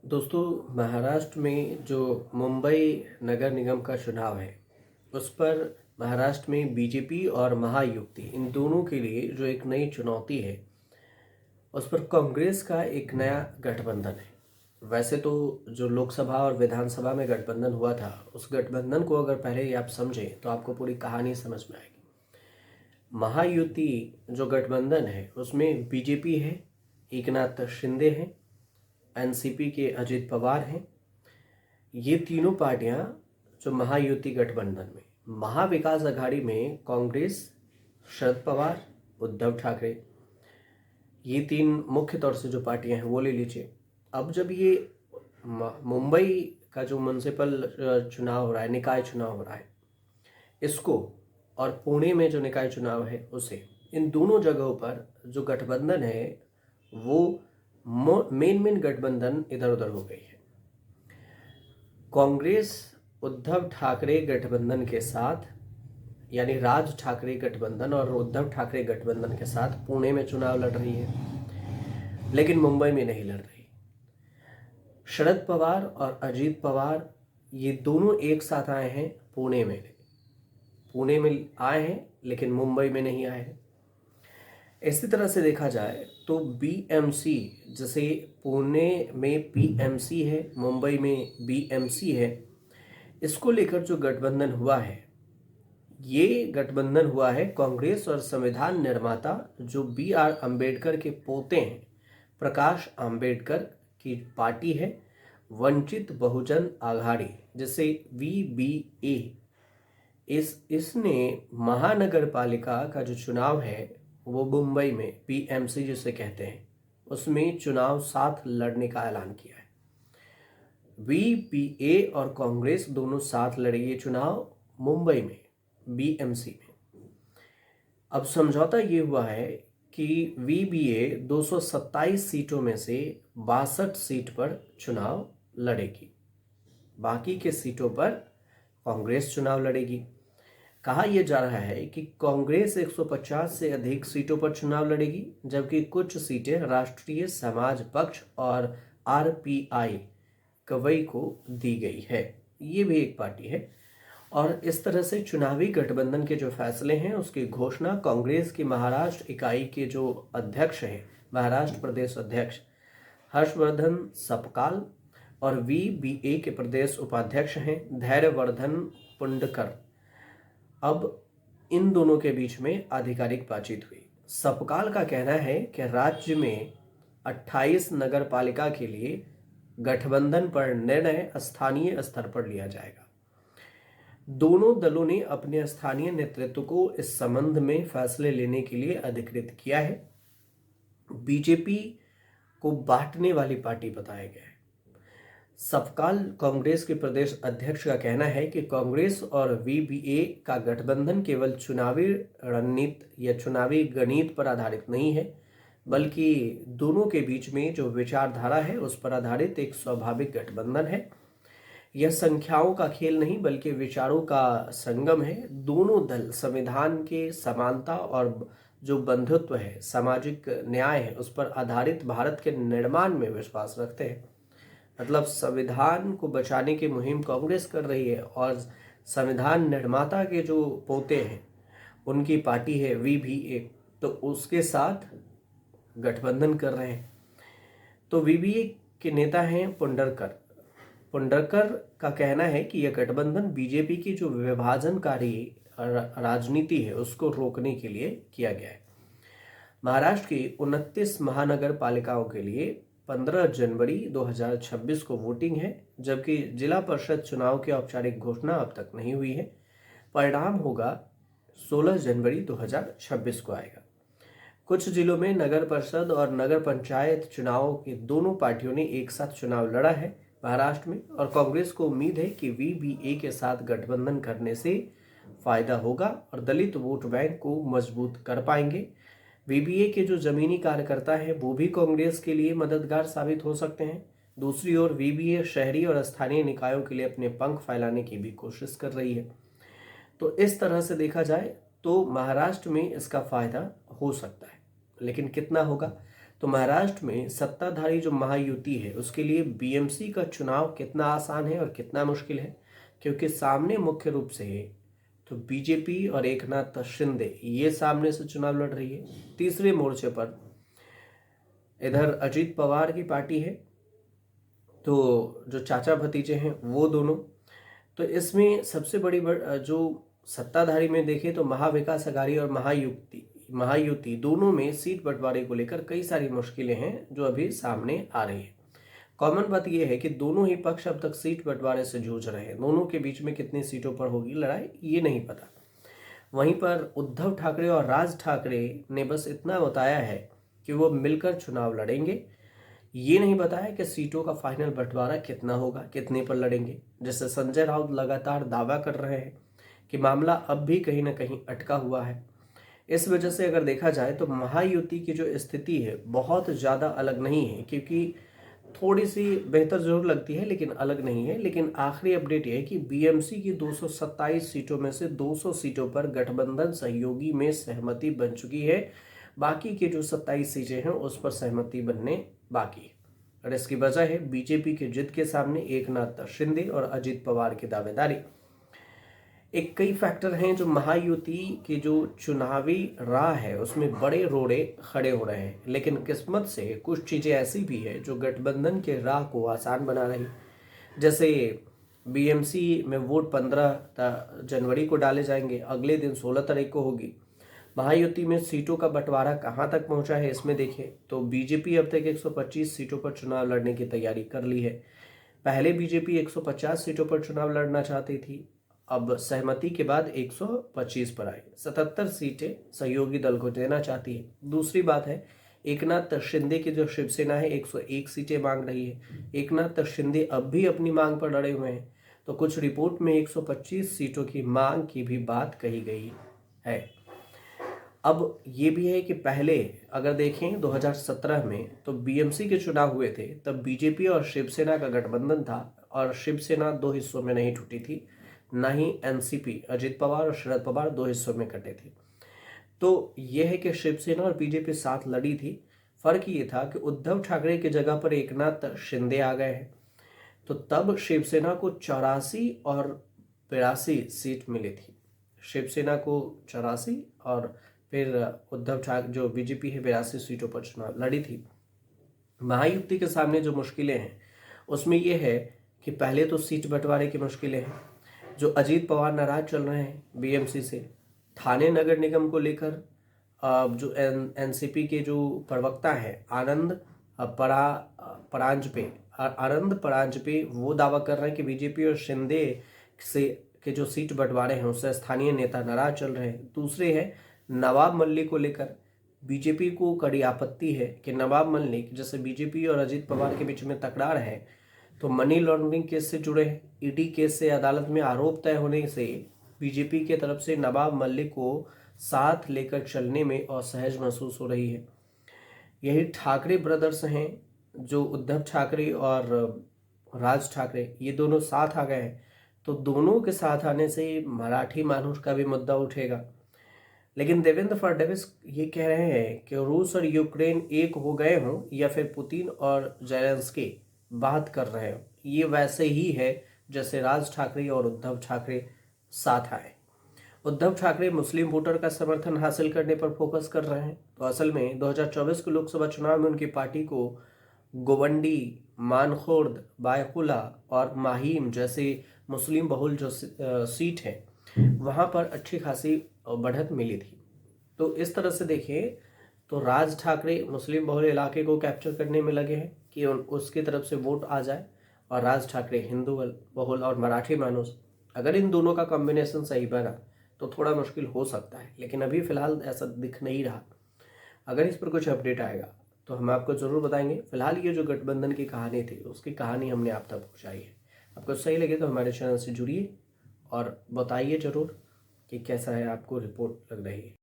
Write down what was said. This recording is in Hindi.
दोस्तों, महाराष्ट्र में जो मुंबई नगर निगम का चुनाव है, उस पर महाराष्ट्र में बीजेपी और महायुति इन दोनों के लिए जो एक नई चुनौती है, उस पर कांग्रेस का एक नया गठबंधन है। वैसे तो जो लोकसभा और विधानसभा में गठबंधन हुआ था, उस गठबंधन को अगर पहले ही आप समझें तो आपको पूरी कहानी समझ में आएगी। महायुति जो गठबंधन है, उसमें बीजेपी है, एकनाथ शिंदे हैं, एनसीपी के अजित पवार हैं। ये तीनों पार्टियां जो महायुति गठबंधन में, महाविकास अघाड़ी में कांग्रेस, शरद पवार, उद्धव ठाकरे, ये तीन मुख्य तौर से जो पार्टियां हैं वो ले लीजिए। अब जब ये मुंबई का जो म्युनिसिपल चुनाव हो रहा है, निकाय चुनाव हो रहा है, इसको और पुणे में जो निकाय चुनाव है उसे, इन दोनों जगहों पर जो गठबंधन है वो मेन गठबंधन इधर उधर हो गई है। कांग्रेस उद्धव ठाकरे गठबंधन के साथ, यानी राज ठाकरे गठबंधन और उद्धव ठाकरे गठबंधन के साथ पुणे में चुनाव लड़ रही है, लेकिन मुंबई में नहीं लड़ रही। शरद पवार और अजीत पवार ये दोनों एक साथ आए हैं पुणे में आए हैं, लेकिन मुंबई में नहीं आए हैं। इसी तरह से देखा जाए तो बीएमसी, जैसे पुणे में पीएमसी है, मुंबई में बीएमसी है, इसको लेकर जो गठबंधन हुआ है, ये गठबंधन हुआ है कांग्रेस और संविधान निर्माता जो बी.आर. अंबेडकर के पोते हैं, प्रकाश अंबेडकर की पार्टी है, वंचित बहुजन आघाड़ी, जिसे वीबीए। इसने महानगर पालिका का जो चुनाव है वो मुंबई में पीएमसी जिसे कहते हैं, उसमें चुनाव साथ लड़ने का ऐलान किया है। वीपीए और कांग्रेस दोनों साथ लड़ेंगे चुनाव मुंबई में बीएमसी में। अब समझौता ये हुआ है कि वीबीए 227 सीटों में से 62 सीट पर चुनाव लड़ेगी, बाकी के सीटों पर कांग्रेस चुनाव लड़ेगी। कहा यह जा रहा है कि कांग्रेस 150 से अधिक सीटों पर चुनाव लड़ेगी, जबकि कुछ सीटें राष्ट्रीय समाज पक्ष और आरपीआई कवई को दी गई है। ये भी एक पार्टी है। और इस तरह से चुनावी गठबंधन के जो फैसले हैं उसकी घोषणा कांग्रेस की महाराष्ट्र इकाई के जो अध्यक्ष हैं, महाराष्ट्र प्रदेश अध्यक्ष हर्षवर्धन सपकाल, और वीबीए के प्रदेश उपाध्यक्ष हैं धैर्यवर्धन पुंडकर। अब इन दोनों के बीच में आधिकारिक बातचीत हुई। सपकाल का कहना है कि राज्य में 28 नगर पालिका के लिए गठबंधन पर निर्णय स्थानीय स्तर पर लिया जाएगा। दोनों दलों ने अपने स्थानीय नेतृत्व को इस संबंध में फैसले लेने के लिए अधिकृत किया है। बीजेपी को बांटने वाली पार्टी बताया गया है। सपकाल कांग्रेस के प्रदेश अध्यक्ष का कहना है कि कांग्रेस और वीबीए का गठबंधन केवल चुनावी रणनीति या चुनावी गणित पर आधारित नहीं है, बल्कि दोनों के बीच में जो विचारधारा है उस पर आधारित एक स्वाभाविक गठबंधन है। यह संख्याओं का खेल नहीं बल्कि विचारों का संगम है। दोनों दल संविधान के समानता और जो बंधुत्व है, सामाजिक न्याय है, उस पर आधारित भारत के निर्माण में विश्वास रखते हैं। मतलब संविधान को बचाने की मुहिम कांग्रेस कर रही है और संविधान निर्माता के जो पोते हैं उनकी पार्टी है वीबीए, तो उसके साथ गठबंधन कर रहे हैं। तो वीबीए के नेता हैं पुंडरकर का कहना है कि यह गठबंधन बीजेपी की जो विभाजनकारी राजनीति है उसको रोकने के लिए किया गया है। महाराष्ट्र की 29 महानगर पालिकाओं के लिए 15 जनवरी 2026 को वोटिंग है, जबकि जिला परिषद चुनाव की औपचारिक घोषणा अब तक नहीं हुई है। परिणाम होगा 16 जनवरी 2026 को आएगा। कुछ जिलों में नगर परिषद और नगर पंचायत चुनाव की दोनों पार्टियों ने एक साथ चुनाव लड़ा है महाराष्ट्र में, और कांग्रेस को उम्मीद है कि वीबीए के साथ गठबंधन करने से फायदा होगा और दलित वोट बैंक को मजबूत कर पाएंगे। वीबीए के जो जमीनी कार्यकर्ता हैं वो भी कांग्रेस के लिए मददगार साबित हो सकते हैं। दूसरी ओर वीबीए शहरी और स्थानीय निकायों के लिए अपने पंख फैलाने की भी कोशिश कर रही है। तो इस तरह से देखा जाए तो महाराष्ट्र में इसका फायदा हो सकता है, लेकिन कितना होगा? तो महाराष्ट्र में सत्ताधारी जो महायुति है उसके लिए बीएमसी का चुनाव कितना आसान है और कितना मुश्किल है, क्योंकि सामने मुख्य रूप से तो बीजेपी और एकनाथ शिंदे ये सामने से चुनाव लड़ रही है। तीसरे मोर्चे पर इधर अजीत पवार की पार्टी है, तो जो चाचा भतीजे हैं वो दोनों। तो इसमें सबसे बड़ी जो सत्ताधारी में देखें तो महाविकास अघाड़ी और महायुति दोनों में सीट बंटवारे को लेकर कई सारी मुश्किलें हैं जो अभी सामने आ रही है। कॉमन बात यह है कि दोनों ही पक्ष अब तक सीट बंटवारे से जूझ रहे हैं। दोनों के बीच में कितनी सीटों पर होगी लड़ाई ये नहीं पता। वहीं पर उद्धव ठाकरे और राज ठाकरे ने बस इतना बताया है कि वो मिलकर चुनाव लड़ेंगे। ये नहीं बताया कि सीटों का फाइनल बंटवारा कितना होगा, कितने पर लड़ेंगे। जैसे संजय राउत लगातार दावा कर रहे हैं कि मामला अब भी कहीं ना कहीं अटका हुआ है। इस वजह से अगर देखा जाए तो महायुति की जो स्थिति है बहुत ज़्यादा अलग नहीं है, क्योंकि थोड़ी सी बेहतर जरूर लगती है लेकिन अलग नहीं है। लेकिन आखिरी अपडेट यह है कि बीएमसी की 227 सीटों में से 200 सीटों पर गठबंधन सहयोगी में सहमति बन चुकी है। बाकी की जो 27 सीटें हैं उस पर सहमति बनने बाकी है। और इसकी वजह है बीजेपी की जिद के सामने एकनाथ शिंदे और अजित पवार की दावेदारी। एक कई फैक्टर हैं जो महायुति की जो चुनावी राह है उसमें बड़े रोड़े खड़े हो रहे हैं, लेकिन किस्मत से कुछ चीज़ें ऐसी भी है जो गठबंधन के राह को आसान बना रही। जैसे बीएमसी में वोट 15 जनवरी को डाले जाएंगे, अगले दिन 16 तारीख को होगी। महायुति में सीटों का बंटवारा कहाँ तक पहुँचा है इसमें देखें तो बीजेपी अब तक 125 सीटों पर चुनाव लड़ने की तैयारी कर ली है। पहले बीजेपी 150 सीटों पर चुनाव लड़ना चाहती थी, अब सहमति के बाद 125 पर आई। 77 सीटें सहयोगी दल को देना चाहती है। दूसरी बात है एकनाथ शिंदे की जो शिवसेना है 101 सीटें मांग रही है। एकनाथ शिंदे अब भी अपनी मांग पर लड़े हुए हैं, तो कुछ रिपोर्ट में 125 सीटों की मांग की भी बात कही गई है। अब ये भी है कि पहले अगर देखें 2017 में तो बीएमसी के चुनाव हुए थे, तब बीजेपी और शिवसेना का गठबंधन था और शिवसेना दो हिस्सों में नहीं टूटी थी, ना ही एनसीपी अजित पवार और शरद पवार दो हिस्सों में कटे थे। तो यह है कि शिवसेना और बीजेपी साथ लड़ी थी। फर्क ये था कि उद्धव ठाकरे की जगह पर एकनाथ शिंदे आ गए हैं, तो तब शिवसेना को 84 और 82 सीट मिली थी। शिवसेना को 84 और फिर उद्धव ठाकरे जो बीजेपी है 82 सीटों पर चुनाव लड़ी थी। महायुति के सामने जो मुश्किलें हैं उसमें यह है कि पहले तो सीट बंटवारे की मुश्किलें हैं, जो अजीत पवार नाराज चल रहे हैं बीएमसी से। थाने नगर निगम को लेकर जो एनसीपी के जो प्रवक्ता हैं आनंद परांजपे वो दावा कर रहे हैं कि बीजेपी और शिंदे से के जो सीट बंटवारे हैं उससे स्थानीय नेता नाराज चल रहे हैं। दूसरे हैं नवाब मल्लिक को लेकर बीजेपी को कड़ी आपत्ति है कि नवाब मल्लिक जैसे बीजेपी और अजीत पवार के बीच में तकरार है तो मनी लॉन्ड्रिंग केस से जुड़े हैं। ईडी केस से अदालत में आरोप तय होने से बीजेपी के तरफ से नवाब मल्लिक को साथ लेकर चलने में असहज महसूस हो रही है। यही ठाकरे ब्रदर्स हैं, जो उद्धव ठाकरे और राज ठाकरे ये दोनों साथ आ गए हैं, तो दोनों के साथ आने से मराठी मानुष का भी मुद्दा उठेगा। लेकिन देवेंद्र फडणवीस ये कह रहे हैं कि रूस और यूक्रेन एक हो गए हों या फिर पुतिन और जेलेंस्की बात कर रहे हो, ये वैसे ही है जैसे राज ठाकरे और उद्धव ठाकरे साथ आए। उद्धव ठाकरे मुस्लिम वोटर का समर्थन हासिल करने पर फोकस कर रहे हैं, तो असल में 2024 के लोकसभा चुनाव में उनकी पार्टी को गोवंडी, मानखुर्द, बायकुला और माहिम जैसे मुस्लिम बहुल जो सीट है वहाँ पर अच्छी खासी बढ़त मिली थी। तो इस तरह से देखें तो राज ठाकरे मुस्लिम बहुल इलाके को कैप्चर करने में लगे हैं कि उसकी तरफ से वोट आ जाए, और राज ठाकरे हिंदू बहुल और मराठी मानुस। अगर इन दोनों का कॉम्बिनेशन सही बना तो थोड़ा मुश्किल हो सकता है, लेकिन अभी फिलहाल ऐसा दिख नहीं रहा। अगर इस पर कुछ अपडेट आएगा तो हम आपको ज़रूर बताएंगे। फिलहाल ये जो गठबंधन की कहानी थी उसकी कहानी हमने आप तक पहुँचाई है। आपको सही लगे तो हमारे चैनल से जुड़िए और बताइए ज़रूर कि कैसा है आपको रिपोर्ट लग रही है।